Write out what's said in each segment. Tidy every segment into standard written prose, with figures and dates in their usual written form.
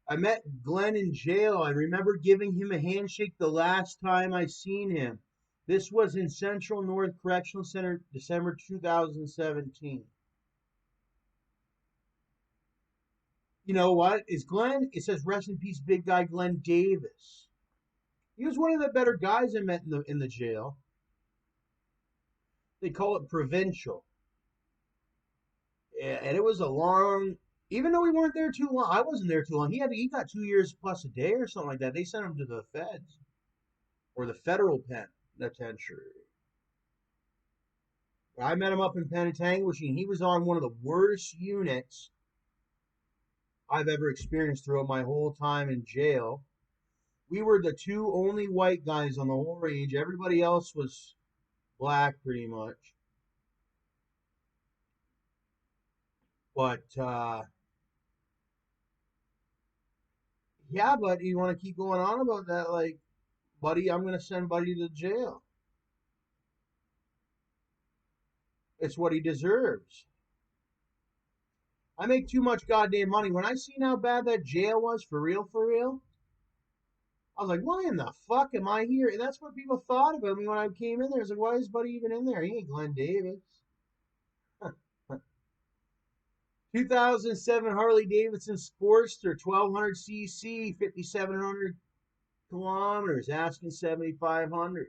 I met Glenn in jail. I remember giving him a handshake the last time I seen him. This was in Central North Correctional Center, December 2017. You know what? Is Glenn? It says rest in peace, big guy Glenn Davis. He was one of the better guys I met in the jail. They call it provincial. Yeah, and it was a long. Even though we weren't there too long, I wasn't there too long. He got 2 years plus a day or something like that. They sent him to the feds or the federal penitentiary. I met him up in Penetanguishene. He was on one of the worst units I've ever experienced throughout my whole time in jail. We were the two only white guys on the whole range. Everybody else was black, pretty much. But yeah, but you want to keep going on about that, like, buddy, I'm gonna send Buddy to jail. It's what he deserves. I make too much goddamn money. When I seen how bad that jail was, for real, I was like, why in the fuck am I here? And that's what people thought about me when I came in there. I was like, why is Buddy even in there? He ain't Glenn Davis. 2007 Harley Davidson Sportster, 1200cc, 5,700 kilometers, asking 7,500.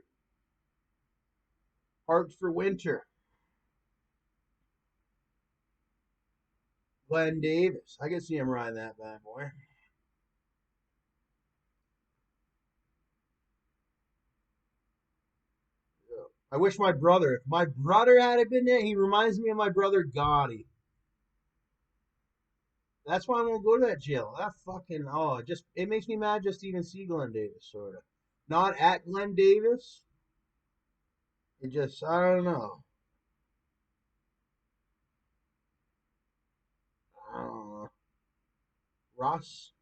Parked for winter. Glenn Davis. I can see him riding that bad boy. I wish my brother had been there, he reminds me of my brother Gotti. That's why I won't go to that jail. That fucking it makes me mad just to even see Glenn Davis, sort of. Not at Glenn Davis. It just I don't know. I don't know. Ross.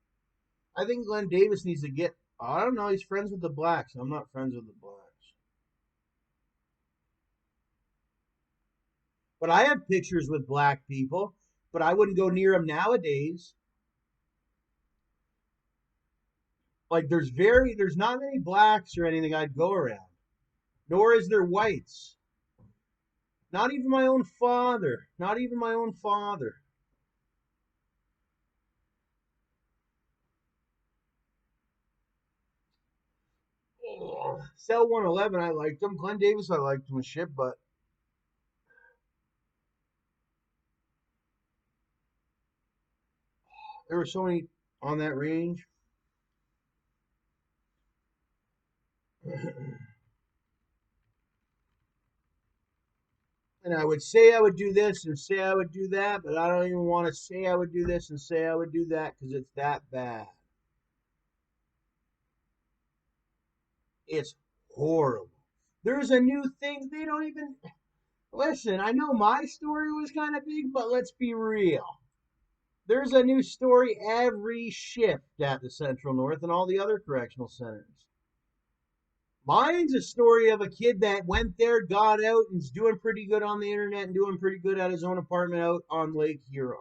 I think Glenn Davis needs to get. I don't know. He's friends with the blacks. I'm not friends with the blacks. But I have pictures with black people. But I wouldn't go near them nowadays. Like there's not many blacks or anything I'd go around. Nor is there whites. Not even my own father. Not even my own father. Oh, Cell 111, I liked him. Glenn Davis, I liked him and shit, but there were so many on that range. And I would say I would do this and say I would do that, but I don't even want to say I would do this and say I would do that because it's that bad. It's horrible. There's a new thing they don't even listen. I know my story was kind of big, but let's be real. There's a new story every shift at the Central North and all the other correctional centers. Mine's a story of a kid that went there, got out, and is doing pretty good on the internet and doing pretty good at his own apartment out on Lake Huron.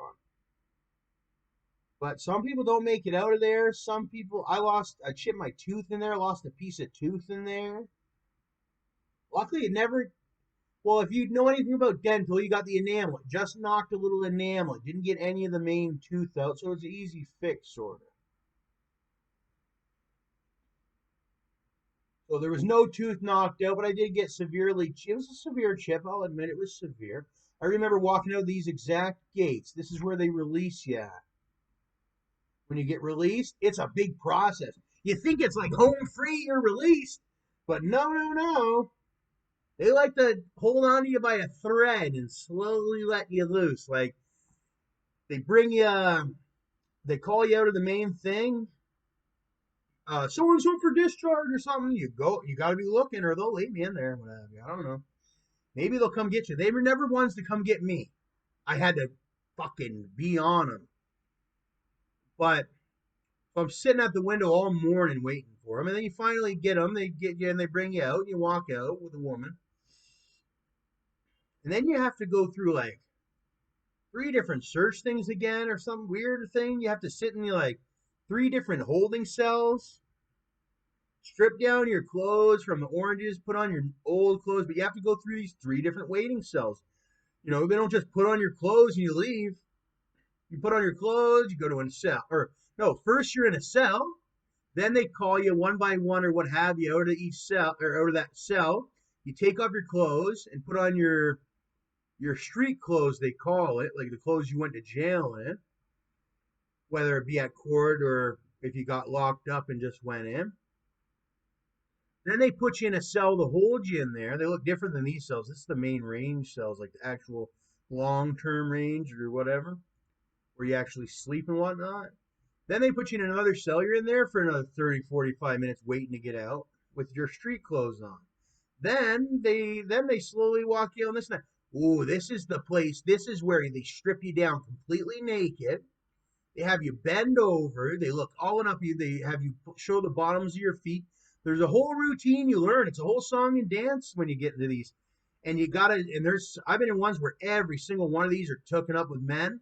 But some people don't make it out of there. Some people, I chipped my tooth in there, lost a piece of tooth in there. Luckily, it never, well, if you know anything about dental, you got the enamel. It just knocked a little enamel. It didn't get any of the main tooth out, so it's an easy fix, sort of. So there was no tooth knocked out, but I did get severely. It was a severe chip. I'll admit it was severe. I remember walking out these exact gates. This is where they release you at. When you get released, it's a big process. You think it's like home free, you're released, but no. They like to hold on to you by a thread and slowly let you loose. Like they bring you, they call you out of the main thing. So and so for discharge or something. You got to be looking, or they'll leave me in there. Whatever. I don't know. Maybe they'll come get you. They were never ones to come get me. I had to fucking be on them. But I'm sitting at the window all morning waiting for them, and then you finally get them. They get you and they bring you out. And you walk out with a woman, and then you have to go through like 3 different search things again, or some weird thing. You have to sit and you like 3 different holding cells. Strip down your clothes from the oranges, put on your old clothes, but you have to go through these 3 different waiting cells. You know, they don't just put on your clothes and you leave. You put on your clothes, you go to a cell. Or, no, first you're in a cell, then they call you one by one or what have you out of each cell or out of that cell. You take off your clothes and put on your street clothes, they call it, like the clothes you went to jail in, whether it be at court or if you got locked up and just went in. Then they put you in a cell to hold you in there. They look different than these cells. This is the main range cells, like the actual long-term range or whatever, where you actually sleep and whatnot. Then they put you in another cell. You're in there for another 30, 45 minutes waiting to get out with your street clothes on. Then they slowly walk you on this and that. Oh, this is the place. This is where they strip you down completely naked. They have you bend over. They look all up you. They have you show the bottoms of your feet. There's a whole routine you learn. It's a whole song and dance when you get into these. And you gotta, and I've been in ones where every single one of these are taken up with men.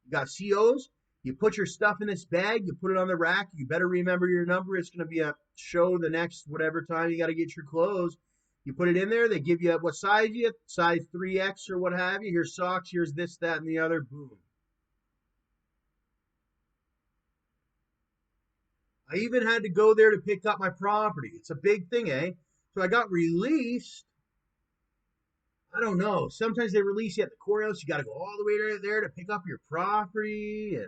You got COs. You put your stuff in this bag. You put it on the rack. You better remember your number. It's going to be a show the next whatever time you got to get your clothes. You put it in there. They give you what size you, size 3X or what have you. Here's socks. Here's this, that, and the other. Boom. I even had to go there to pick up my property. It's a big thing, eh? So I got released. I don't know. Sometimes they release you at the courthouse. You got to go all the way there to pick up your property. And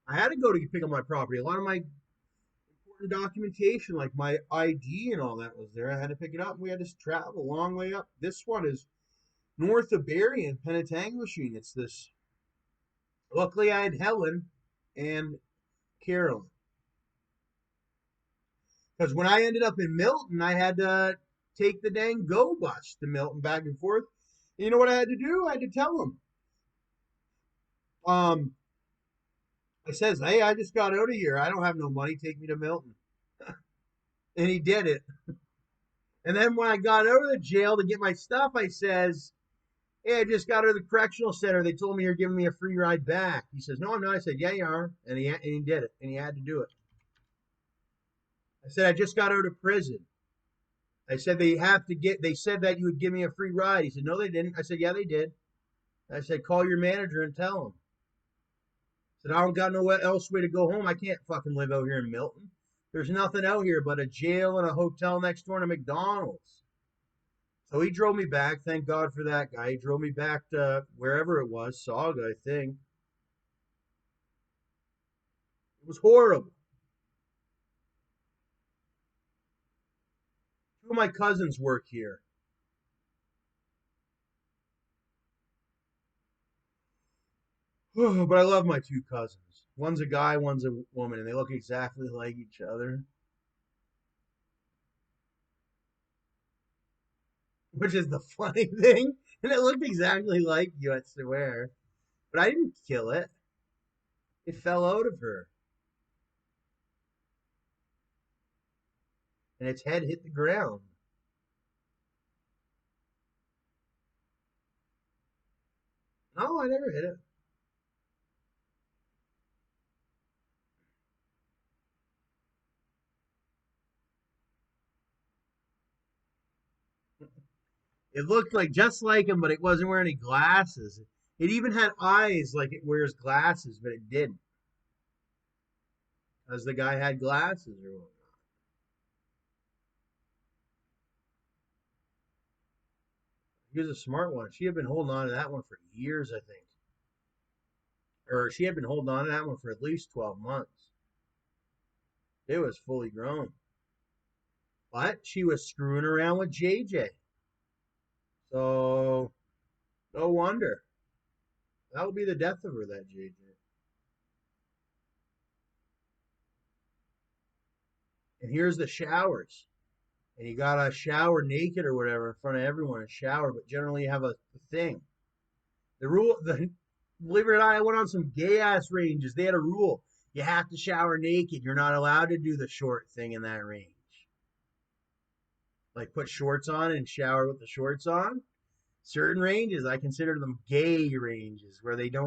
I had to go to pick up my property. A lot of my important documentation, like my ID and all that, was there. I had to pick it up. And we had to travel a long way up. This one is north of Barrie in Penetanguishene. It's this. Luckily, I had Helen and Carolyn. Because when I ended up in Milton, I had to take the dang go bus to Milton back and forth. And you know what I had to do? I had to tell them. Um, I says, hey, I just got out of here. I don't have no money. Take me to Milton. And he did it. And then when I got out of the jail to get my stuff, I says, hey, I just got out of the correctional center. They told me you're giving me a free ride back. He says, no, I'm not. I said, yeah, you are. And he did it. And he had to do it. I said, I just got out of prison. I said, they said that you would give me a free ride. He said, no, they didn't. I said, yeah, they did. I said, call your manager and tell him. I said, I don't got no else way to go home. I can't fucking live out here in Milton. There's nothing out here but a jail and a hotel next door and a McDonald's. So he drove me back. Thank God for that guy. He drove me back to wherever it was, Saga, I think. It was horrible. Two of my cousins work here. But I love my two cousins. One's a guy, one's a woman, and they look exactly like each other. Which is the funny thing. And it looked exactly like you, I swear. But I didn't kill it. It fell out of her. And its head hit the ground. No, I never hit it. It looked like just like him, but it wasn't wearing any glasses. It even had eyes like it wears glasses, but it didn't. Because the guy had glasses or whatnot. He was a smart one. She had been holding on to that one for years, I think. Or she had been holding on to that one for at least 12 months. It was fully grown. But she was screwing around with JayJay. So, no wonder. That will be the death of her, that JayJay. And here's the showers. And you gotta shower naked or whatever in front of everyone and shower, but generally you have a thing. Believe it or not, I went on some gay ass ranges. They had a rule. You have to shower naked. You're not allowed to do the short thing in that range. Like put shorts on and shower with the shorts on. Certain ranges, I consider them gay ranges where they don't